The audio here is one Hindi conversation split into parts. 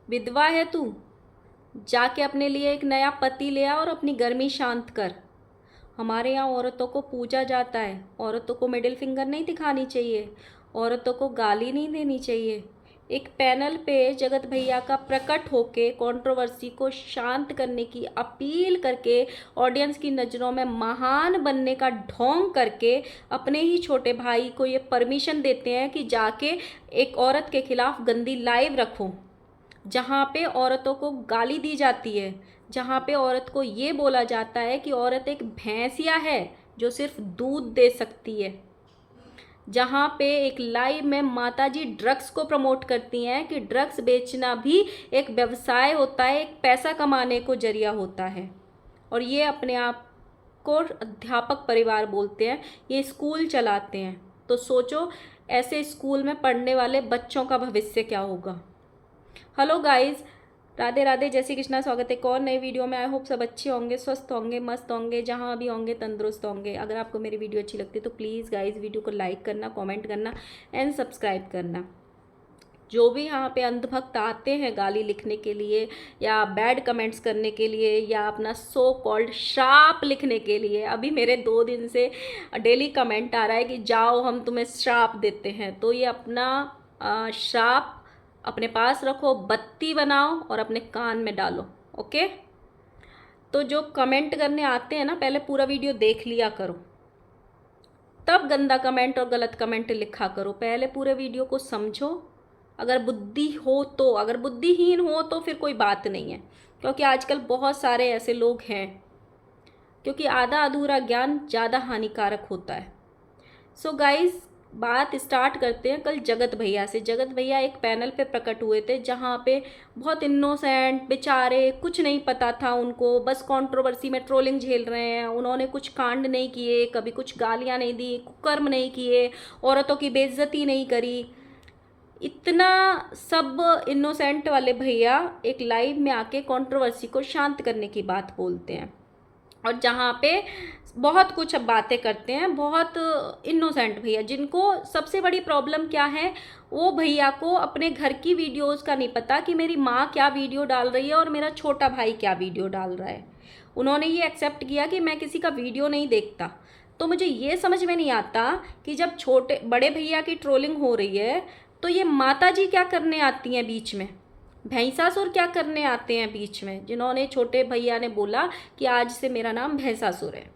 विधवा है तू, जाके अपने लिए एक नया पति ले आ और अपनी गर्मी शांत कर। हमारे यहाँ औरतों को पूजा जाता है, औरतों को मिडिल फिंगर नहीं दिखानी चाहिए, औरतों को गाली नहीं देनी चाहिए। एक पैनल पे जगत भैया का प्रकट होके कंट्रोवर्सी को शांत करने की अपील करके, ऑडियंस की नज़रों में महान बनने का ढोंग करके अपने ही छोटे भाई को ये परमिशन देते हैं कि जाके एक औरत के खिलाफ गंदी लाइव रखो, जहाँ पे औरतों को गाली दी जाती है, जहाँ पे औरत को ये बोला जाता है कि औरत एक भैंसिया है जो सिर्फ दूध दे सकती है, जहाँ पे एक लाइव में माताजी ड्रग्स को प्रमोट करती हैं कि ड्रग्स बेचना भी एक व्यवसाय होता है, एक पैसा कमाने को जरिया होता है। और ये अपने आप को अध्यापक परिवार बोलते हैं, ये स्कूल चलाते हैं। तो सोचो ऐसे स्कूल में पढ़ने वाले बच्चों का भविष्य क्या होगा। हेलो गाइस, राधे राधे, जय श्री कृष्णा। स्वागत है एक और नई वीडियो में। आई होप सब अच्छे होंगे, स्वस्थ होंगे, मस्त होंगे, जहाँ भी होंगे तंदुरुस्त होंगे। अगर आपको मेरी वीडियो अच्छी लगती है तो प्लीज़ गाइस वीडियो को लाइक करना, कमेंट करना एंड सब्सक्राइब करना। जो भी यहाँ पे अंधभक्त आते हैं गाली लिखने के लिए या बैड कमेंट्स करने के लिए या अपना सो कॉल्ड श्राप लिखने के लिए, अभी मेरे 2 दिन से डेली कमेंट आ रहा है कि जाओ हम तुम्हें श्राप देते हैं, तो ये अपना श्राप अपने पास रखो, बत्ती बनाओ और अपने कान में डालो। ओके, तो जो कमेंट करने आते हैं ना, पहले पूरा वीडियो देख लिया करो, तब गंदा कमेंट और गलत कमेंट लिखा करो। पहले पूरे वीडियो को समझो, अगर बुद्धि हो तो। अगर बुद्धिहीन हो तो फिर कोई बात नहीं है, क्योंकि आजकल बहुत सारे ऐसे लोग हैं, क्योंकि आधा अधूरा ज्ञान ज़्यादा हानिकारक होता है। सो गाइस, बात स्टार्ट करते हैं कल जगत भैया से। जगत भैया एक पैनल पे प्रकट हुए थे, जहाँ पे बहुत इनोसेंट बेचारे, कुछ नहीं पता था उनको, बस कंट्रोवर्सी में ट्रोलिंग झेल रहे हैं। उन्होंने कुछ कांड नहीं किए, कभी कुछ गालियाँ नहीं दी, कुकर्म नहीं किए, औरतों की बेइज्जती नहीं करी। इतना सब इनोसेंट वाले भैया एक लाइव में आके कंट्रोवर्सी को शांत करने की बात बोलते हैं, और जहाँ पे बहुत कुछ अब बातें करते हैं। बहुत इनोसेंट भैया, जिनको सबसे बड़ी प्रॉब्लम क्या है, वो भैया को अपने घर की वीडियोस का नहीं पता कि मेरी माँ क्या वीडियो डाल रही है और मेरा छोटा भाई क्या वीडियो डाल रहा है। उन्होंने ये एक्सेप्ट किया कि मैं किसी का वीडियो नहीं देखता। तो मुझे ये समझ में नहीं आता कि जब छोटे बड़े भैया की ट्रोलिंग हो रही है तो ये माता जी क्या करने आती हैं बीच में, भैंसासुर क्या करने आते हैं बीच में, जिन्होंने छोटे भैया ने बोला कि आज से मेरा नाम भैंसासुर है।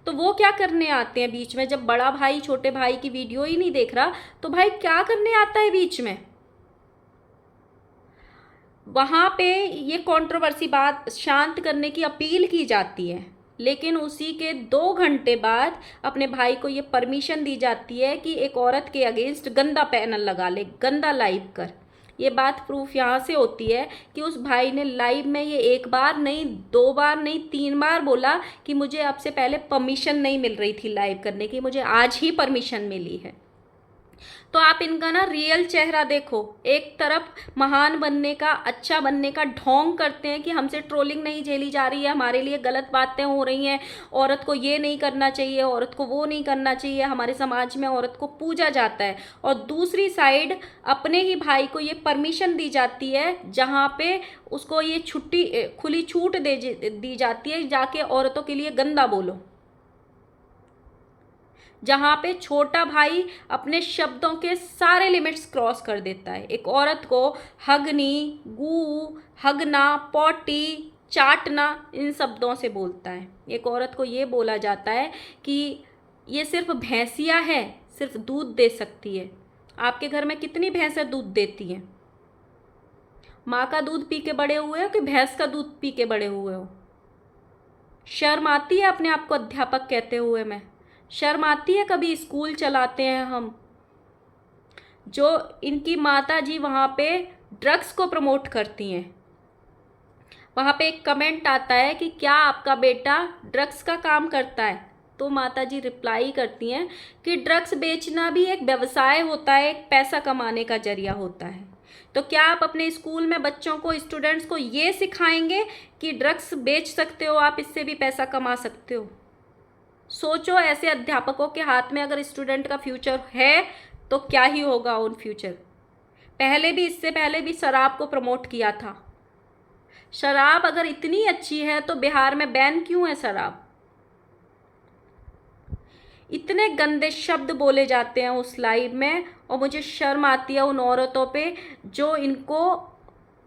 तो वो क्या करने आते हैं बीच में, जब बड़ा भाई छोटे भाई की वीडियो ही नहीं देख रहा तो भाई क्या करने आता है बीच में। वहाँ पे ये कंट्रोवर्सी बात शांत करने की अपील की जाती है, लेकिन उसी के 2 घंटे बाद अपने भाई को ये परमिशन दी जाती है कि एक औरत के अगेंस्ट गंदा पैनल लगा ले, गंदा लाइव कर। ये बात प्रूफ यहाँ से होती है कि उस भाई ने लाइव में ये 1 बार नहीं, 2 बार नहीं, 3 बार बोला कि मुझे अब से पहले परमिशन नहीं मिल रही थी लाइव करने की, मुझे आज ही परमिशन मिली है। तो आप इनका ना रियल चेहरा देखो। एक तरफ महान बनने का, अच्छा बनने का ढोंग करते हैं कि हमसे ट्रोलिंग नहीं झेली जा रही है, हमारे लिए गलत बातें हो रही हैं, औरत को ये नहीं करना चाहिए, औरत को वो नहीं करना चाहिए, हमारे समाज में औरत को पूजा जाता है। और दूसरी साइड अपने ही भाई को ये परमिशन दी जाती है, जहाँ पे उसको ये छुट्टी, खुली छूट दी जाती है, जाके औरतों के लिए गंदा बोलो। जहाँ पे छोटा भाई अपने शब्दों के सारे लिमिट्स क्रॉस कर देता है। एक औरत को हगनी, गू, हगना, पॉटी, चाटना, इन शब्दों से बोलता है। एक औरत को ये बोला जाता है कि ये सिर्फ भैंसिया है, सिर्फ दूध दे सकती है। आपके घर में कितनी भैंसें दूध देती हैं? माँ का दूध पी के बड़े हुए हो कि भैंस का दूध पी के बड़े हुए हो? शर्म आती है अपने आप को अध्यापक कहते हुए? मैं शर्म आती है? कभी स्कूल चलाते हैं हम, जो इनकी माता जी वहाँ पे ड्रग्स को प्रमोट करती हैं। वहाँ पे एक कमेंट आता है कि क्या आपका बेटा ड्रग्स का काम करता है? तो माता जी रिप्लाई करती हैं कि ड्रग्स बेचना भी एक व्यवसाय होता है, एक पैसा कमाने का जरिया होता है। तो क्या आप अपने स्कूल में बच्चों को, स्टूडेंट्स को ये सिखाएंगे कि ड्रग्स बेच सकते हो आप, इससे भी पैसा कमा सकते हो? सोचो, ऐसे अध्यापकों के हाथ में अगर स्टूडेंट का फ्यूचर है तो क्या ही होगा उन फ्यूचर। इससे पहले भी शराब को प्रमोट किया था। शराब अगर इतनी अच्छी है तो बिहार में बैन क्यों है शराब? इतने गंदे शब्द बोले जाते हैं उस लाइव में, और मुझे शर्म आती है उन औरतों पे जो इनको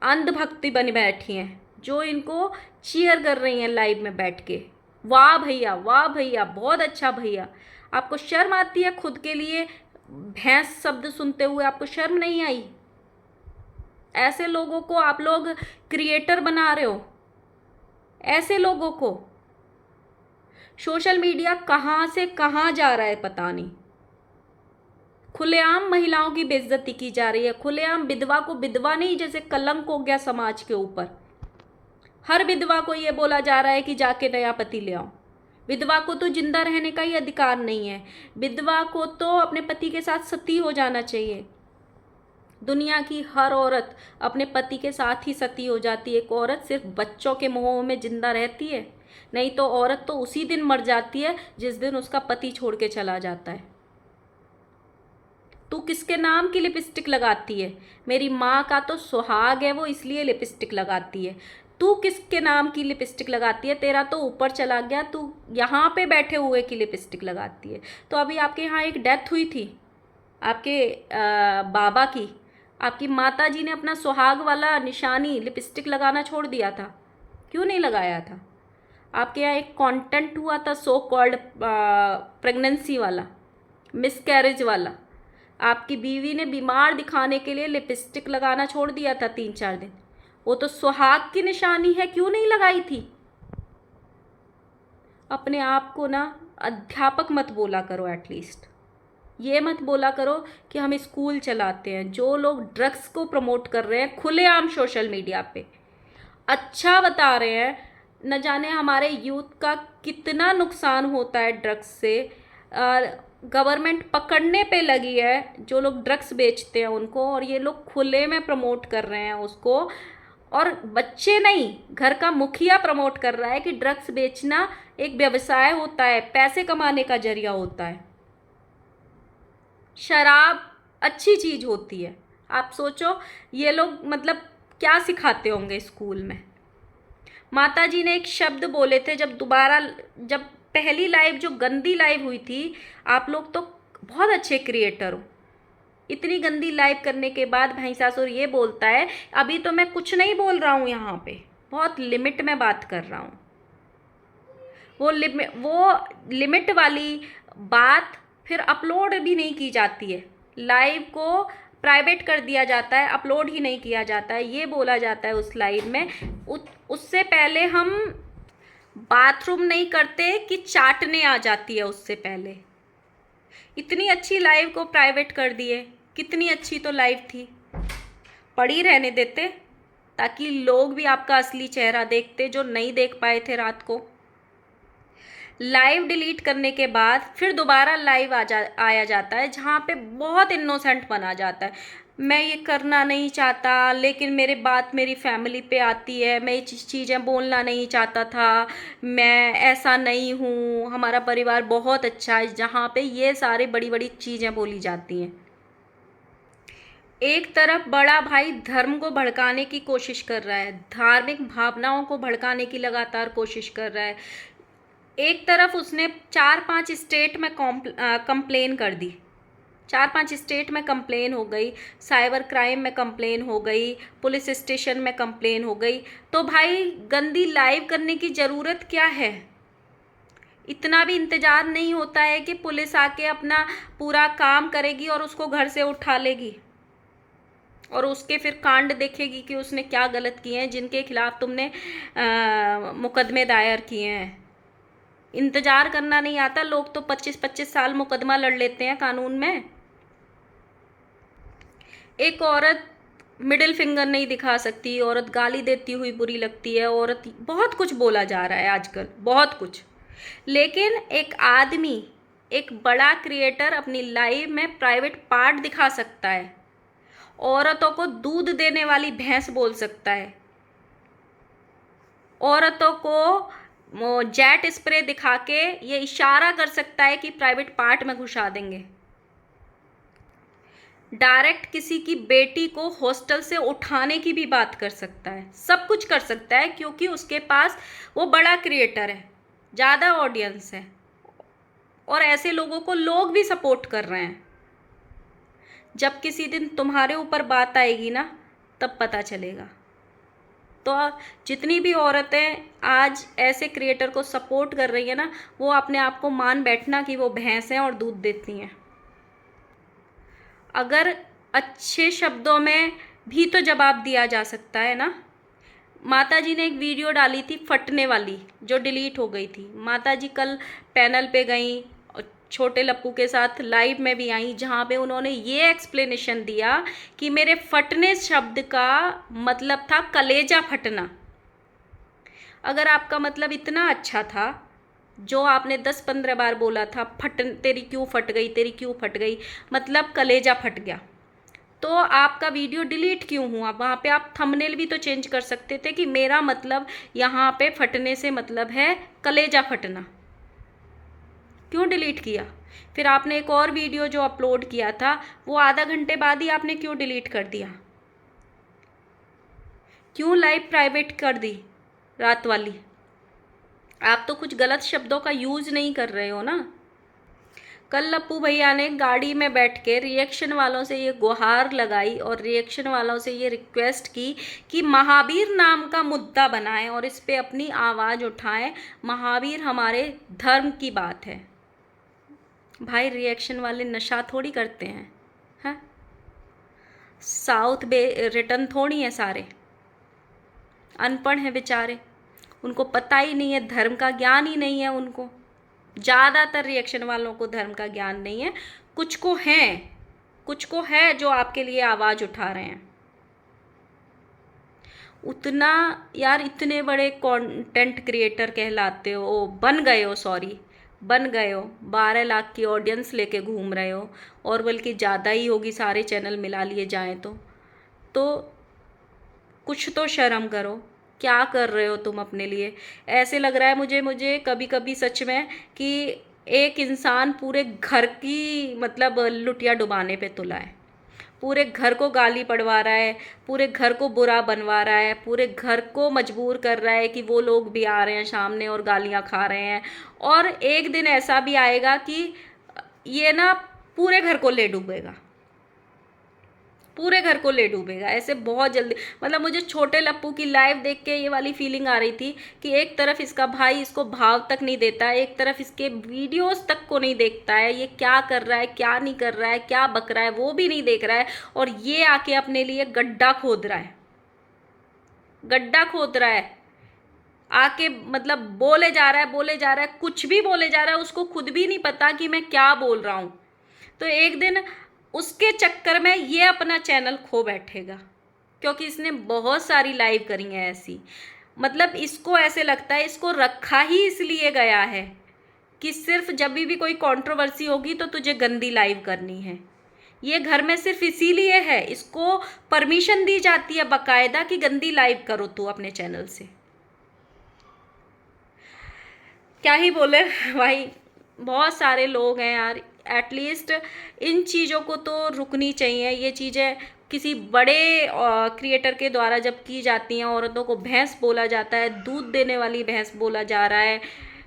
अंधभक्ति बन बैठी हैं, जो इनको चीयर कर रही हैं लाइव में बैठ के। वाह भैया, वाह भैया, बहुत अच्छा भैया। आपको शर्म आती है खुद के लिए भैंस शब्द सुनते हुए? आपको शर्म नहीं आई? ऐसे लोगों को आप लोग क्रिएटर बना रहे हो। ऐसे लोगों को सोशल मीडिया कहाँ से कहाँ जा रहा है पता नहीं। खुलेआम महिलाओं की बेइज्जती की जा रही है। खुलेआम विधवा को विधवा नहीं, जैसे कलंक हो गया समाज के ऊपर। हर विधवा को ये बोला जा रहा है कि जाके नया पति ले आओ। विधवा को तो जिंदा रहने का ही अधिकार नहीं है। विधवा को तो अपने पति के साथ सती हो जाना चाहिए। दुनिया की हर औरत अपने पति के साथ ही सती हो जाती है। एक औरत सिर्फ बच्चों के मोह में जिंदा रहती है, नहीं तो औरत तो उसी दिन मर जाती है जिस दिन उसका पति छोड़ के चला जाता है। तू किसके नाम की लिपस्टिक लगाती है? मेरी माँ का तो सुहाग है वो, इसलिए लिपस्टिक लगाती है। तू किसके नाम की लिपस्टिक लगाती है? तेरा तो ऊपर चला गया, तू यहाँ पे बैठे हुए की लिपस्टिक लगाती है। तो अभी आपके यहाँ एक डेथ हुई थी आपके बाबा की। आपकी माता जी ने अपना सुहाग वाला निशानी लिपस्टिक लगाना छोड़ दिया था, क्यों नहीं लगाया था? आपके यहाँ एक कंटेंट हुआ था सो कॉल्ड प्रेगनेंसी वाला, मिसकैरेज वाला। आपकी बीवी ने बीमार दिखाने के लिए लिपस्टिक लगाना छोड़ दिया था 3-4 दिन। वो तो सुहाग की निशानी है, क्यों नहीं लगाई थी? अपने आप को ना अध्यापक मत बोला करो। एटलीस्ट ये मत बोला करो कि हम स्कूल चलाते हैं। जो लोग ड्रग्स को प्रमोट कर रहे हैं खुलेआम सोशल मीडिया पे, अच्छा बता रहे हैं, न जाने हमारे यूथ का कितना नुकसान होता है ड्रग्स से। गवर्नमेंट पकड़ने पे लगी है जो लोग ड्रग्स बेचते हैं उनको, और ये लोग खुले में प्रमोट कर रहे हैं उसको। और बच्चे नहीं, घर का मुखिया प्रमोट कर रहा है कि ड्रग्स बेचना एक व्यवसाय होता है, पैसे कमाने का जरिया होता है। शराब अच्छी चीज़ होती है। आप सोचो ये लोग मतलब क्या सिखाते होंगे स्कूल में। माता जी ने एक शब्द बोले थे जब पहली लाइव जो गंदी लाइव हुई थी, आप लोग तो बहुत अच्छे क्रिएटर हो। इतनी गंदी लाइव करने के बाद भैंसासुर ये बोलता है, अभी तो मैं कुछ नहीं बोल रहा हूँ, यहाँ पे बहुत लिमिट में बात कर रहा हूँ। वो लिमिट वाली बात फिर अपलोड भी नहीं की जाती है। लाइव को प्राइवेट कर दिया जाता है, अपलोड ही नहीं किया जाता है। ये बोला जाता है उस लाइव में, उससे पहले हम बाथरूम नहीं करते कि चाटने आ जाती है। उससे पहले इतनी अच्छी लाइव को प्राइवेट कर दिए। कितनी अच्छी तो लाइव थी, पड़ी रहने देते ताकि लोग भी आपका असली चेहरा देखते जो नहीं देख पाए थे रात को। लाइव डिलीट करने के बाद फिर दोबारा लाइव आया जाता है जहाँ पे बहुत इनोसेंट बना जाता है। मैं ये करना नहीं चाहता, लेकिन मेरी फैमिली पे आती है, मैं ये चीज़ें बोलना नहीं चाहता था, मैं ऐसा नहीं हूँ, हमारा परिवार बहुत अच्छा है। जहाँ पे ये सारी बड़ी बड़ी चीज़ें बोली जाती हैं। एक तरफ बड़ा भाई धर्म को भड़काने की कोशिश कर रहा है, धार्मिक भावनाओं को भड़काने की लगातार कोशिश कर रहा है। एक तरफ उसने 4-5 स्टेट में कंप्लेन कर दी, 4-5 स्टेट में कंप्लेन हो गई, साइबर क्राइम में कंप्लेन हो गई, पुलिस स्टेशन में कंप्लेन हो गई। तो भाई गंदी लाइव करने की ज़रूरत क्या है? इतना भी इंतज़ार नहीं होता है कि पुलिस आके अपना पूरा काम करेगी और उसको घर से उठा लेगी और उसके फिर कांड देखेगी कि उसने क्या गलत किए हैं जिनके खिलाफ तुमने मुकदमे दायर किए हैं। इंतज़ार करना नहीं आता। लोग तो 25-25 साल मुकदमा लड़ लेते हैं कानून में। एक औरत मिडिल फिंगर नहीं दिखा सकती, औरत गाली देती हुई बुरी लगती है, औरत बहुत कुछ बोला जा रहा है आजकल, बहुत कुछ। लेकिन एक आदमी, एक बड़ा क्रिएटर अपनी लाइव में प्राइवेट पार्ट दिखा सकता है, औरतों को दूध देने वाली भैंस बोल सकता है, औरतों को जेट स्प्रे दिखा के ये इशारा कर सकता है कि प्राइवेट पार्ट में घुसा देंगे। डायरेक्ट किसी की बेटी को हॉस्टल से उठाने की भी बात कर सकता है, सब कुछ कर सकता है, क्योंकि उसके पास वो बड़ा क्रिएटर है, ज़्यादा ऑडियंस है, और ऐसे लोगों को लोग भी सपोर्ट कर रहे हैं। जब किसी दिन तुम्हारे ऊपर बात आएगी ना, तब पता चलेगा। तो जितनी भी औरतें आज ऐसे क्रिएटर को सपोर्ट कर रही है ना, वो अपने आप को मान बैठना कि वो भैंस हैं और दूध देती हैं। अगर अच्छे शब्दों में भी तो जवाब दिया जा सकता है ना। माता जी ने एक वीडियो डाली थी फटने वाली, जो डिलीट हो गई थी। माता जी कल पैनल पे गई, छोटे लप्पू के साथ लाइव में भी आई, जहाँ पे उन्होंने ये एक्सप्लेनेशन दिया कि मेरे फटने शब्द का मतलब था कलेजा फटना। अगर आपका मतलब इतना अच्छा था, जो आपने 10-15 बार बोला था, तेरी क्यों फट गई, तेरी क्यों फट गई, मतलब कलेजा फट गया, तो आपका वीडियो डिलीट क्यों हुआ? वहाँ पे आप थंबनेल भी तो चेंज कर सकते थे कि मेरा मतलब यहाँ पे फटने से मतलब है कलेजा फटना। क्यों डिलीट किया? फिर आपने एक और वीडियो जो अपलोड किया था, वो आधा घंटे बाद ही आपने क्यों डिलीट कर दिया? क्यों लाइव प्राइवेट कर दी रात वाली? आप तो कुछ गलत शब्दों का यूज नहीं कर रहे हो ना। कल लप्पू भैया ने गाड़ी में बैठ के रिएक्शन वालों से ये गुहार लगाई और रिएक्शन वालों से ये रिक्वेस्ट की कि महावीर नाम का मुद्दा बनाएं और इस पे अपनी आवाज़ उठाएं। महावीर हमारे धर्म की बात है। भाई, रिएक्शन वाले नशा थोड़ी करते हैं, हैं? साउथ बे रिटर्न थोड़ी हैं सारे, अनपढ़ हैं बेचारे, उनको पता ही नहीं है, धर्म का ज्ञान ही नहीं है उनको। ज़्यादातर रिएक्शन वालों को धर्म का ज्ञान नहीं है, कुछ को है जो आपके लिए आवाज़ उठा रहे हैं। उतना यार, इतने बड़े कंटेंट क्रिएटर कहलाते हो, बन गए हो, 12 लाख की ऑडियंस लेके घूम रहे हो, और बल्कि ज़्यादा ही होगी सारे चैनल मिला लिए जाएं तो कुछ तो शर्म करो। क्या कर रहे हो तुम अपने लिए? ऐसे लग रहा है मुझे कभी कभी सच में कि एक इंसान पूरे घर की मतलब लुटिया डुबाने पे तुला है, पूरे घर को गाली पड़वा रहा है, पूरे घर को बुरा बनवा रहा है, पूरे घर को मजबूर कर रहा है कि वो लोग भी आ रहे हैं सामने और गालियां खा रहे हैं। और एक दिन ऐसा भी आएगा कि ये ना पूरे घर को ले डूबेगा, पूरे घर को ले डूबेगा, ऐसे बहुत जल्दी। मतलब मुझे छोटे लप्पू की लाइव देख के ये वाली फीलिंग आ रही थी कि एक तरफ इसका भाई इसको भाव तक नहीं देता है, एक तरफ इसके वीडियोस तक को नहीं देखता है, ये क्या कर रहा है क्या नहीं कर रहा है, क्या बक रहा है वो भी नहीं देख रहा है, और ये आके अपने लिए गड्ढा खोद रहा है, गड्ढा खोद रहा है आके, मतलब बोले जा रहा है, कुछ भी बोले जा रहा है, उसको खुद भी नहीं पता कि मैं क्या बोल रहा हूँ। तो एक दिन उसके चक्कर में ये अपना चैनल खो बैठेगा, क्योंकि इसने बहुत सारी लाइव करी हैं ऐसी। मतलब इसको ऐसे लगता है इसको रखा ही इसलिए गया है कि सिर्फ जब भी कोई कंट्रोवर्सी होगी तो तुझे गंदी लाइव करनी है। ये घर में सिर्फ इसीलिए है, इसको परमिशन दी जाती है बाकायदा कि गंदी लाइव करो तू अपने चैनल से। क्या ही बोले भाई, बहुत सारे लोग हैं यार। एटलीस्ट इन चीज़ों को तो रुकनी चाहिए। ये चीज़ें किसी बड़े क्रिएटर के द्वारा जब की जाती हैं, औरतों को भैंस बोला जाता है, दूध देने वाली भैंस बोला जा रहा है,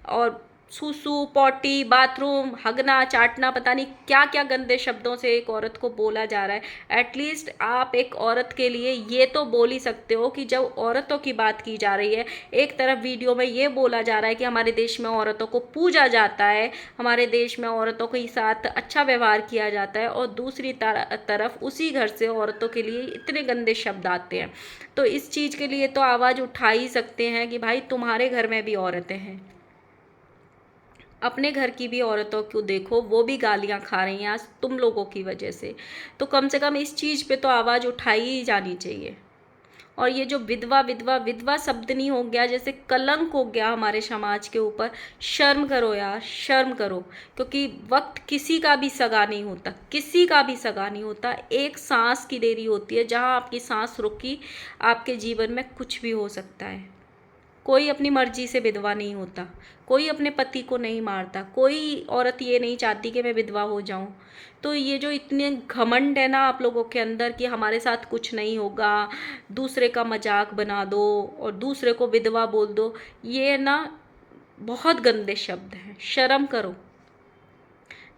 और सूसू पॉटी बाथरूम हगना चाटना पता नहीं क्या क्या गंदे शब्दों से एक औरत को बोला जा रहा है। एटलीस्ट आप एक औरत के लिए ये तो बोल ही सकते हो कि जब औरतों की बात की जा रही है, एक तरफ वीडियो में ये बोला जा रहा है कि हमारे देश में औरतों को पूजा जाता है, हमारे देश में औरतों के साथ अच्छा व्यवहार किया जाता है, और दूसरी तरफ उसी घर से औरतों के लिए इतने गंदे शब्द आते हैं। तो इस चीज़ के लिए तो आवाज़ उठा ही सकते हैं कि भाई तुम्हारे घर में भी औरतें हैं, अपने घर की भी औरतों को देखो, वो भी गालियां खा रही हैं आज तुम लोगों की वजह से। तो कम से कम इस चीज़ पे तो आवाज़ उठाई ही जानी चाहिए। और ये जो विधवा विधवा विधवा शब्द नहीं हो गया, जैसे कलंक हो गया हमारे समाज के ऊपर। शर्म करो यार, शर्म करो, क्योंकि वक्त किसी का भी सगा नहीं होता, किसी का भी सगा नहीं होता। एक सांस की देरी होती है, जहाँ आपकी सांस रुकी आपके जीवन में कुछ भी हो सकता है। कोई अपनी मर्जी से विधवा नहीं होता, कोई अपने पति को नहीं मारता, कोई औरत ये नहीं चाहती कि मैं विधवा हो जाऊं। तो ये जो इतने घमंड है ना आप लोगों के अंदर कि हमारे साथ कुछ नहीं होगा, दूसरे का मजाक बना दो और दूसरे को विधवा बोल दो, ये ना बहुत गंदे शब्द हैं, शर्म करो।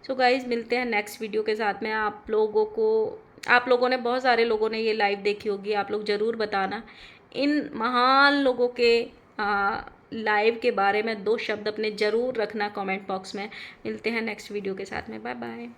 सो गाइज, मिलते हैं नेक्स्ट वीडियो के साथ में। आप लोगों ने, बहुत सारे लोगों ने ये लाइव देखी होगी, आप लोग ज़रूर बताना इन महान लोगों के लाइव के बारे में 2 शब्द अपने ज़रूर रखना कमेंट बॉक्स में। मिलते हैं नेक्स्ट वीडियो के साथ में। Bye bye.